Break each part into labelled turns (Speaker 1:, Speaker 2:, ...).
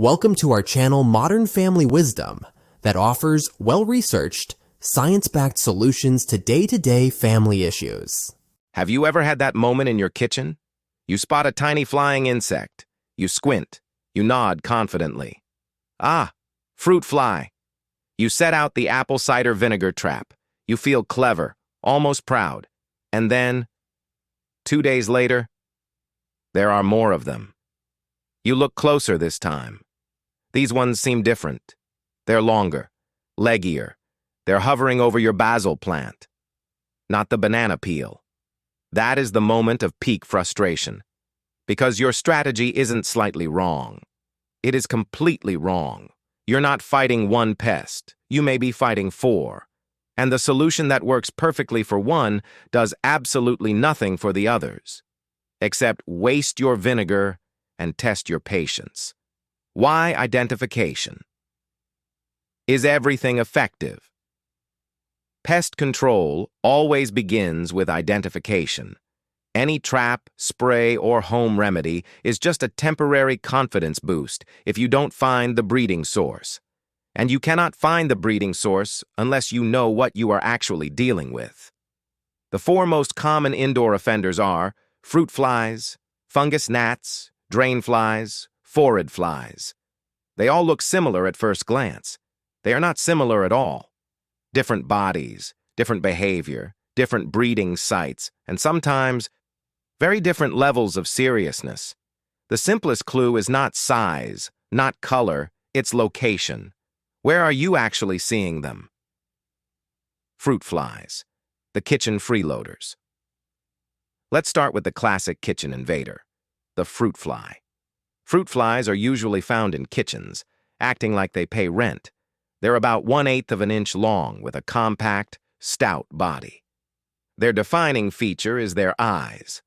Speaker 1: Welcome to our channel Modern Family Wisdom that offers well-researched, science-backed solutions to day-to-day family issues.
Speaker 2: Have you ever had that moment in your kitchen? You spot a tiny flying insect. You squint. You nod confidently. Ah, fruit fly. You set out the apple cider vinegar trap. You feel clever, almost proud. And then, 2 days later, there are more of them. You look closer this time. These ones seem different. They're longer, leggier. They're hovering over your basil plant, not the banana peel. That is the moment of peak frustration, because your strategy isn't slightly wrong. It is completely wrong. You're not fighting one pest. You may be fighting 4. And the solution that works perfectly for one does absolutely nothing for the others, except waste your vinegar and test your patience. Why identification? Is everything effective? Pest control always begins with identification. Any trap, spray, or home remedy is just a temporary confidence boost if you don't find the breeding source. And you cannot find the breeding source unless you know what you are actually dealing with. The 4 most common indoor offenders are fruit flies, fungus gnats, drain flies, phorid flies. They all look similar at first glance. They are not similar at all. Different bodies, different behavior, different breeding sites, and sometimes very different levels of seriousness. The simplest clue is not size, not color, it's location. Where are you actually seeing them? Fruit flies, the kitchen freeloaders. Let's start with the classic kitchen invader, the fruit fly. Fruit flies are usually found in kitchens, acting like they pay rent. They're about 1/8 of an inch long with a compact, stout body. Their defining feature is their eyes.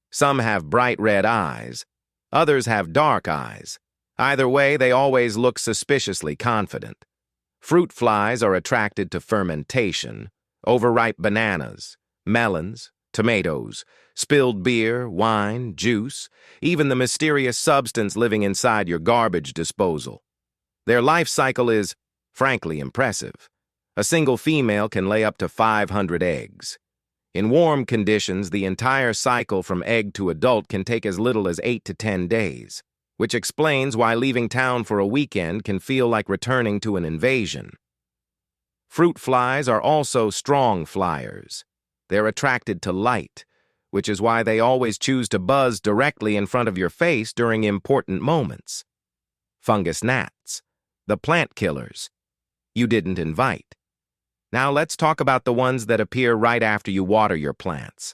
Speaker 2: Some have bright red eyes, others have dark eyes. Either way, they always look suspiciously confident. Fruit flies are attracted to fermentation, overripe bananas, melons, tomatoes, spilled beer, wine, juice, even the mysterious substance living inside your garbage disposal. Their life cycle is, frankly, impressive. A single female can lay up to 500 eggs. In warm conditions, the entire cycle from egg to adult can take as little as 8 to 10 days, which explains why leaving town for a weekend can feel like returning to an invasion. Fruit flies are also strong flyers. They're attracted to light, which is why they always choose to buzz directly in front of your face during important moments. Fungus gnats, the plant killers you didn't invite. Now let's talk about the ones that appear right after you water your plants.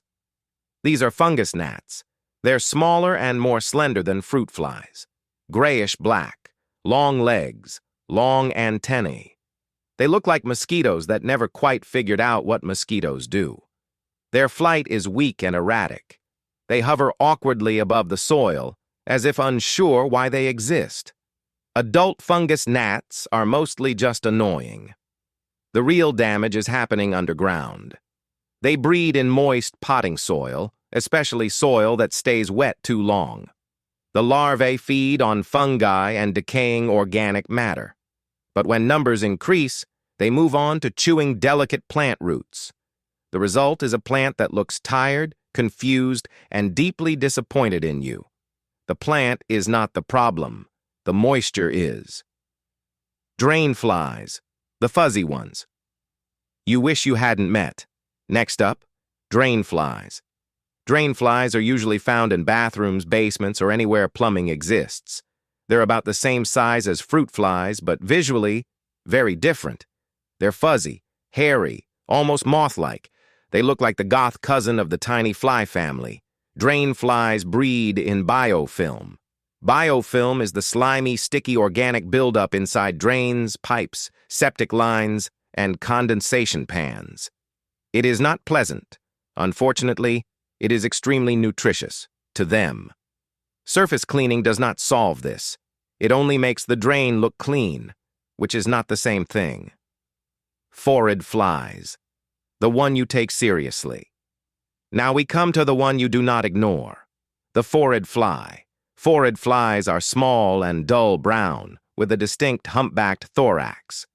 Speaker 2: These are fungus gnats. They're smaller and more slender than fruit flies. Grayish-black, long legs, long antennae. They look like mosquitoes that never quite figured out what mosquitoes do. Their flight is weak and erratic. They hover awkwardly above the soil, as if unsure why they exist. Adult fungus gnats are mostly just annoying. The real damage is happening underground. They breed in moist potting soil, especially soil that stays wet too long. The larvae feed on fungi and decaying organic matter. But when numbers increase, they move on to chewing delicate plant roots. The result is a plant that looks tired, confused, and deeply disappointed in you. The plant is not the problem. The moisture is. Drain flies, the fuzzy ones. You wish you hadn't met. Next up, drain flies. Drain flies are usually found in bathrooms, basements, or anywhere plumbing exists. They're about the same size as fruit flies, but visually, very different. They're fuzzy, hairy, almost moth-like. They look like the goth cousin of the tiny fly family. Drain flies breed in biofilm. Biofilm is the slimy, sticky organic buildup inside drains, pipes, septic lines, and condensation pans. It is not pleasant. Unfortunately, it is extremely nutritious to them. Surface cleaning does not solve this. It only makes the drain look clean, which is not the same thing. Phorid flies, the one you take seriously. Now we come to the one you do not ignore, the phorid fly. Phorid flies are small and dull brown, with a distinct humpbacked thorax.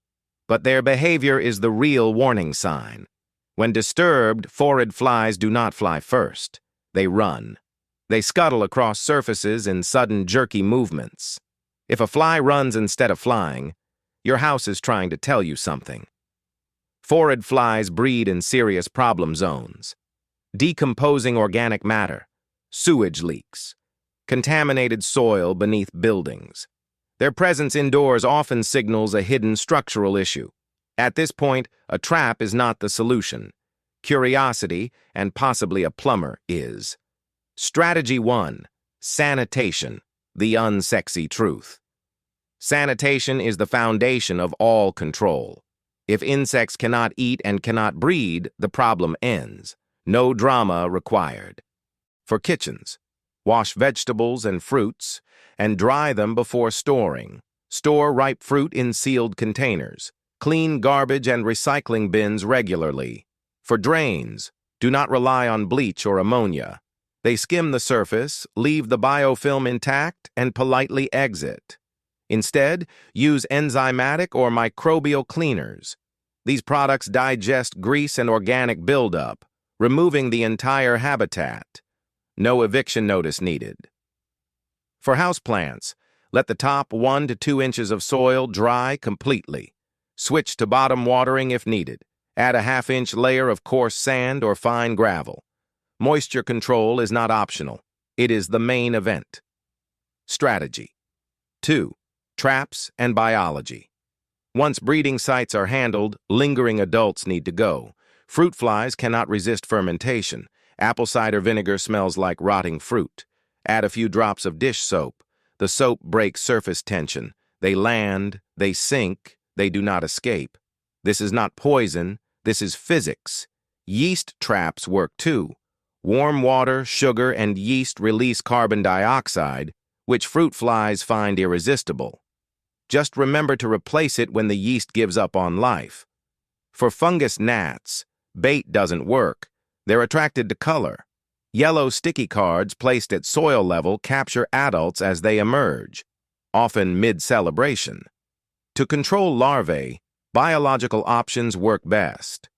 Speaker 2: But their behavior is the real warning sign. When disturbed, phorid flies do not fly first. They run. They scuttle across surfaces in sudden, jerky movements. If a fly runs instead of flying, your house is trying to tell you something. Phorid flies breed in serious problem zones. Decomposing organic matter, sewage leaks, contaminated soil beneath buildings. Their presence indoors often signals a hidden structural issue. At this point, a trap is not the solution. Curiosity, and possibly a plumber, is. Strategy 1. Sanitation, the unsexy truth. Sanitation is the foundation of all control. If insects cannot eat and cannot breed, the problem ends. No drama required. For kitchens, wash vegetables and fruits and dry them before storing. Store ripe fruit in sealed containers. Clean garbage and recycling bins regularly. For drains, do not rely on bleach or ammonia. They skim the surface, leave the biofilm intact, and politely exit. Instead, use enzymatic or microbial cleaners. These products digest grease and organic buildup, removing the entire habitat. No eviction notice needed. For houseplants, let the top 1 to 2 inches of soil dry completely. Switch to bottom watering if needed. Add a ½ inch layer of coarse sand or fine gravel. Moisture control is not optional. It is the main event. Strategy 2. Traps and biology. Once breeding sites are handled, lingering adults need to go. Fruit flies cannot resist fermentation. Apple cider vinegar smells like rotting fruit. Add a few drops of dish soap. The soap breaks surface tension. They land, they sink, they do not escape. This is not poison, this is physics. Yeast traps work too. Warm water, sugar, and yeast release carbon dioxide, which fruit flies find irresistible. Just remember to replace it when the yeast gives up on life. For fungus gnats, bait doesn't work. They're attracted to color. Yellow sticky cards placed at soil level capture adults as they emerge, often mid-celebration. To control larvae, biological options work best.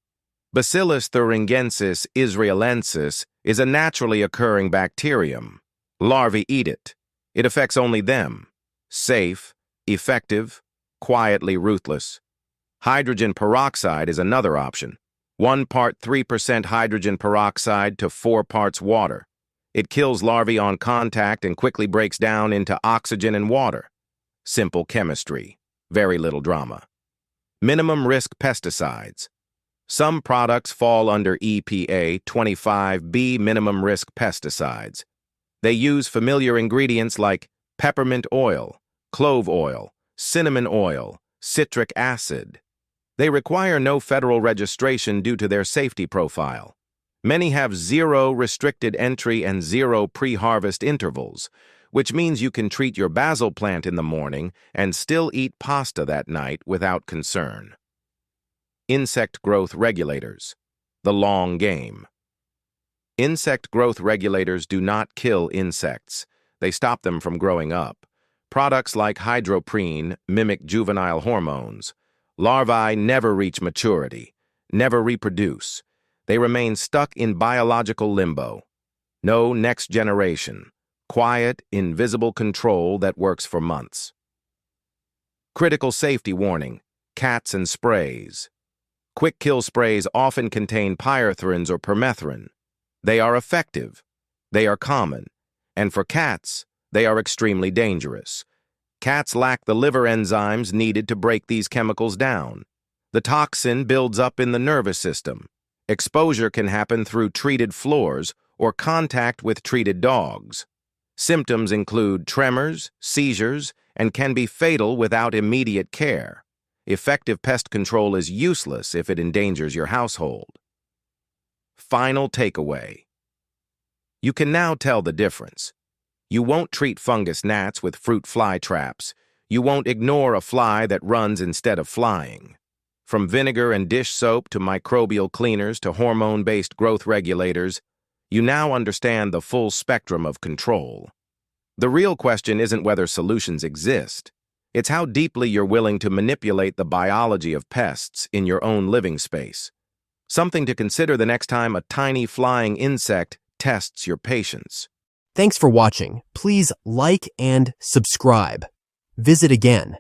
Speaker 2: Bacillus thuringiensis israelensis is a naturally occurring bacterium. Larvae eat it. It affects only them. Safe, effective, quietly ruthless. Hydrogen peroxide is another option. 1 part 3% hydrogen peroxide to 4 parts water. It kills larvae on contact and quickly breaks down into oxygen and water. Simple chemistry. Very little drama. Minimum risk pesticides. Some products fall under EPA 25B minimum risk pesticides. They use familiar ingredients like peppermint oil, clove oil, cinnamon oil, citric acid. They require no federal registration due to their safety profile. Many have 0 restricted entry and 0 pre-harvest intervals, which means you can treat your basil plant in the morning and still eat pasta that night without concern. Insect growth regulators. The long game. Insect growth regulators do not kill insects. They stop them from growing up. Products like hydroprene mimic juvenile hormones. Larvae never reach maturity, never reproduce. They remain stuck in biological limbo. No next generation. Quiet, invisible control that works for months. Critical safety warning: cats and sprays. Quick kill sprays often contain pyrethrins or permethrin. They are effective. They are common. And for cats, they are extremely dangerous. Cats lack the liver enzymes needed to break these chemicals down. The toxin builds up in the nervous system. Exposure can happen through treated floors or contact with treated dogs. Symptoms include tremors, seizures, and can be fatal without immediate care. Effective pest control is useless if it endangers your household. Final takeaway. You can now tell the difference. You won't treat fungus gnats with fruit fly traps. You won't ignore a fly that runs instead of flying. From vinegar and dish soap to microbial cleaners to hormone-based growth regulators, you now understand the full spectrum of control. The real question isn't whether solutions exist. It's how deeply you're willing to manipulate the biology of pests in your own living space. Something to consider the next time a tiny flying insect tests your patience.
Speaker 1: Thanks for watching. Please like and subscribe. Visit again.